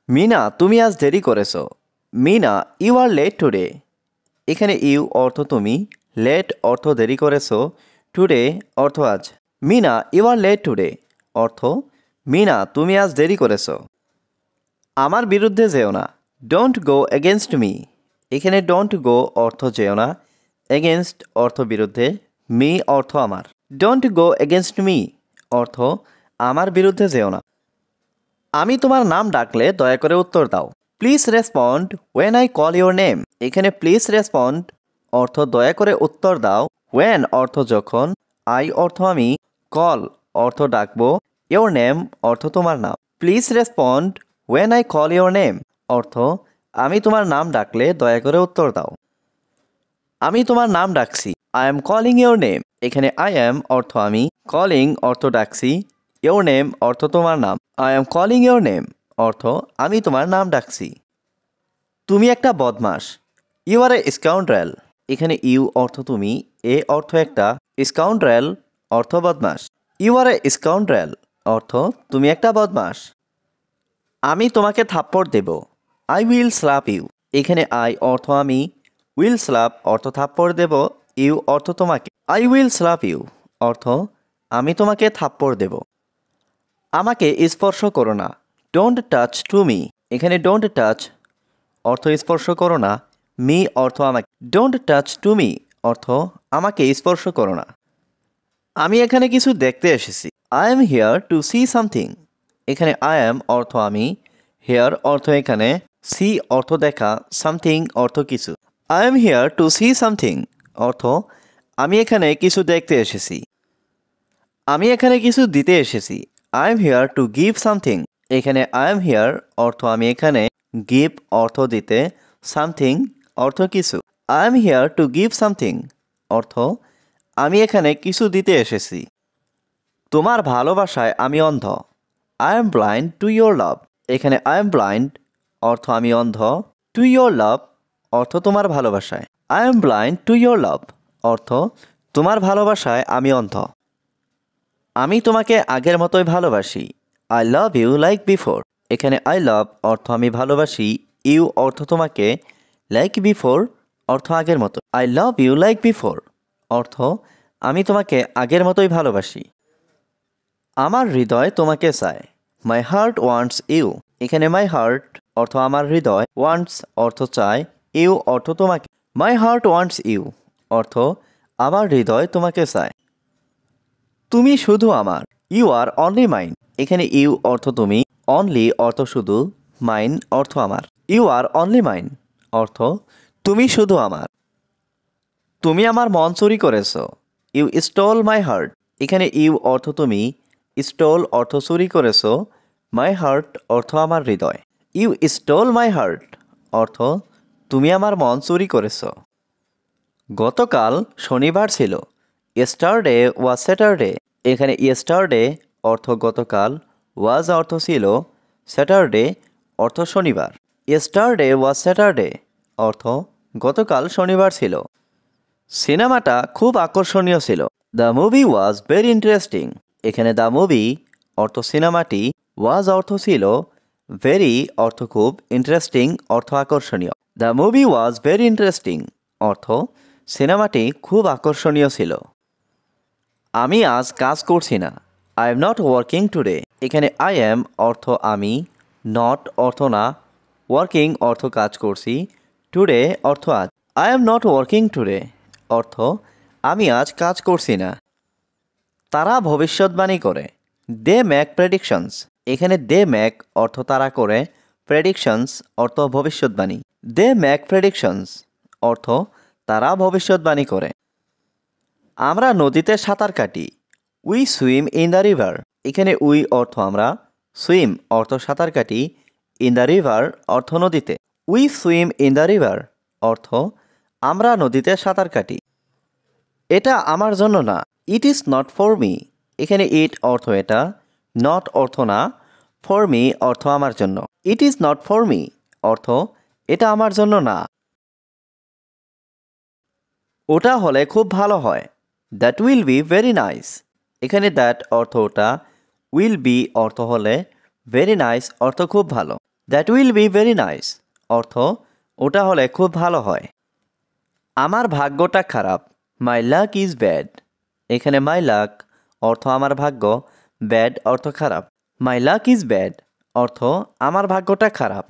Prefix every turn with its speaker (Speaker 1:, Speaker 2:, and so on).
Speaker 1: মিনা তুমি আজ দেরি করেছো। Meena you are late today. এখানে ইউ অর্থ তুমি, লেট অর্থ দেরি করেছো, টুডে অর্থ আজ। Meena you are late today অর্থ মিনা তুমি আজ দেরি করেছো। আমার বিরুদ্ধে যেও না, ডোন্ট গো এগেনস্ট মি। এখানে ডোন্ট গো অর্থ যেও না, এগেনস্ট অর্থ বিরুদ্ধে, মি অর্থ আমার। ডোন্ট গো এগেনস্ট মি অর্থ আমার বিরুদ্ধে যেও না। আমি তোমার নাম ডাকলে দয়া করে উত্তর দাও। Please respond when I call your name. এখানে প্লিজ রেসপন্ড অর্থ দয়া করে উত্তর দাও, ওয়েন অর্থ যখন, আই অর্থ আমি, কল অর্থ ডাকবো, ইউর নেম অর্থ তোমার নাম। Please respond when I call your name অর্থ আমি তোমার নাম ডাকলে দয়া করে উত্তর দাও। আমি তোমার নাম ডাকছি, I am calling your name. এখানে আই এম অর্থ আমি, কলিং অর্থ ডাকছি, ইউর নেম অর্থ তোমার নাম। I am calling your name অর্থ আমি তোমার নাম ডাকছি। তুমি একটা বদমাস, ইউ আর এ স্কাউন্ড্রেল। এখানে ইউ অর্থ তুমি, এ অর্থ একটা, স্কাউন্ড্রেল অর্থ বদমাস। ইউ আর এ স্কাউন্ড্রেল অর্থ তুমি একটা বদমাস। আমি তোমাকে থাপ্পড় দেব, আই উইল স্ল্যাপ ইউ। এখানে আই অর্থ আমি, উইল স্ল্যাপ অর্থ থাপ্পড় দেব, ইউ অর্থ তোমাকে। আই উইল স্ল্যাপ ইউ অর্থ আমি তোমাকে থাপ্পড় দেব। আমাকে স্পর্শ করো না, ডোন্ট টাচ টু মি। এখানে ডোন্ট টাচ অর্থ স্পর্শ করো না, মি অর্থ আমাকে। ডোন্ট টাচ টু মি অর্থ আমাকে স্পর্শ করো না। আমি এখানে কিছু দেখতে এসেছি, I am here two see something. এখানে আই এম অর্থ আমি, হেয়ার অর্থ এখানে, সি অর্থ দেখা, সামথিং অর্থ কিছু। I am here two see something অর্থ আমি এখানে কিছু দেখতে এসেছি। আমি এখানে কিছু দিতে এসেছি, I am here to give something. এখানে আই এম হিয়ার অর্থ আমি এখানে, গিভ অর্থ দিতে, সামথিং অর্থ কিছু। I am here to give something অর্থ আমি এখানে কিছু দিতে এসেছি। তোমার ভালোবাসায় আমি অন্ধ, I am blind to your love. এখানে আই এম ব্লাইন্ড অর্থ আমি অন্ধ, টু ইয়োর লাভ অর্থ তোমার ভালোবাসায়। I am blind to your love অর্থ তোমার ভালোবাসায় আমি অন্ধ। আমি তোমাকে আগের মতোই ভালোবাসি, I love you like before. এখানে আই লাভ অর্থ আমি ভালোবাসি, ইউ অর্থ তোমাকে, লাইক বিফোর অর্থ আগের মতো। I love you like before অর্থ আমি তোমাকে আগের মতোই ভালোবাসি। আমার হৃদয় তোমাকে চায়, মাই হার্ট ওয়ান্টস ইউ। এখানে মাই হার্ট অর্থ আমার হৃদয়, ওয়ান্টস অর্থ চায়, ইউ অর্থ তোমাকে। মাই হার্ট ওয়ান্টস ইউ অর্থ আমার হৃদয় তোমাকে চায়। তুমি শুধু আমার, ইউ আর অনলি মাইন। এখানে ইউ অর্থ তুমি, অনলি অর্থ শুধু, মাইন অর্থ আমার। ইউ আর অনলি মাইন অর্থ তুমি শুধু আমার। তুমি আমার মন চুরি করেছো, ইউ স্টোল মাই হার্ট। এখানে ইউ অর্থ তুমি, স্টোল অর্থ চুরি করেছো, মাই হার্ট অর্থ আমার হৃদয়। ইউ স্টোল মাই হার্ট অর্থ তুমি আমার মন চুরি করেছো। গতকাল শনিবার ছিল, ইয়েস্টারডে ওয়াজ স্যাটারডে। এখানে ইয়েস্টারডে অর্থ গতকাল, ওয়াজ অর্থ ছিল, স্যাটারডে অর্থ শনিবার। ইয়েস্টারডে ওয়াজ স্যাটারডে অর্থ গতকাল শনিবার ছিল। সিনেমাটা খুব আকর্ষণীয় ছিল, the movie was very interesting. এখানে দ্য মুভি অর্থ সিনেমাটি, ওয়াজ অর্থ ছিল, ভেরি অর্থ খুব, ইন্টারেস্টিং অর্থ আকর্ষণীয়। The movie was very interesting অর্থ সিনেমাটি খুব আকর্ষণীয় ছিল। আমি আজ কাজ করছি না, I am not working today. এখানে আই এম অর্থ আমি, নট অর্থ না, ওয়ার্কিং অর্থ কাজ করছি, টুডে অর্থ আজ। I am not working today অর্থ আমি আজ কাজ করছি না। তারা ভবিষ্যৎবাণী করে, দে মেক প্রেডিকশনস। এখানে দে মেক অর্থ তারা করে, প্রেডিকশনস অর্থ ভবিষ্যৎবাণী। দে মেক প্রেডিকশনস অর্থ তারা ভবিষ্যৎবাণী করে। আমরা নদীতে সাঁতার কাটি, we swim in the river. এখানে উই অর্থ আমরা, সুইম অর্থ সাঁতার কাটি, ইন দ্য রিভার অর্থ নদীতে। We swim in the river অর্থ আমরা নদীতে সাঁতার কাটি। এটা আমার জন্য না, it is not for me. এখানে ইট অর্থ এটা, নট অর্থ না, ফর মি অর্থ আমার জন্য। It is not for me অর্থ এটা আমার জন্য না। ওটা হলে খুব ভালো হয়, that will be very nice. এখানে দ্যাট অর্থ ওটা, উইল বি অর্থ হলে, ভেরি নাইস অর্থ খুব ভালো। That will be very nice অর্থ ওটা হলে খুব ভালো হয়। আমার ভাগ্যটা খারাপ, মাই লাক ইজ ব্যাড। এখানে মাই লাক অর্থ আমার ভাগ্য, ব্যাড অর্থ খারাপ। মাই লাক ইজ ব্যাড অর্থ আমার ভাগ্যটা খারাপ।